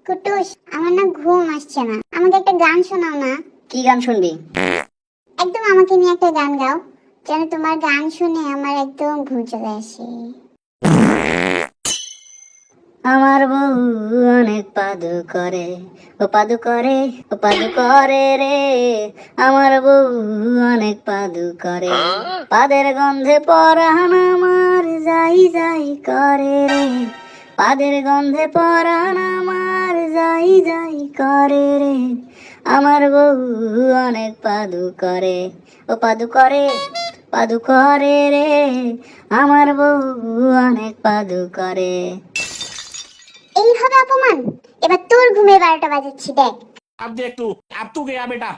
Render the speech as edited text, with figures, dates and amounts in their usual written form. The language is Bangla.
কুটুস, আমার না ঘুম আসছে না, আমাকে একটা গান শোনাও না। কি গান শুনবি? একদম আমাকে নিয়ে একটা গান গাও, যেন তোমার গান শুনে আমার একদম ঘুম চলে আসে। আমার বউ অনেক পাদু করে, ও পাদু করে, ও পাদু করে রে। আমার বউ অনেক পাদু করে, পাদের গন্ধে পরাণ আমার যাই যাই করে রে। পাদের গন্ধে পরাণ আমার যাই যাই করে রে। আমার বউ অনেক পাদু করে, ও পাদু করে, পাদু করে রে। আমার বউ অনেক পাদু করে। এই হবে অপমান, এবার তোর ঘুমের 12টা বাজাচ্ছি দেখ। अब देख तू, अब तू गया बेटा।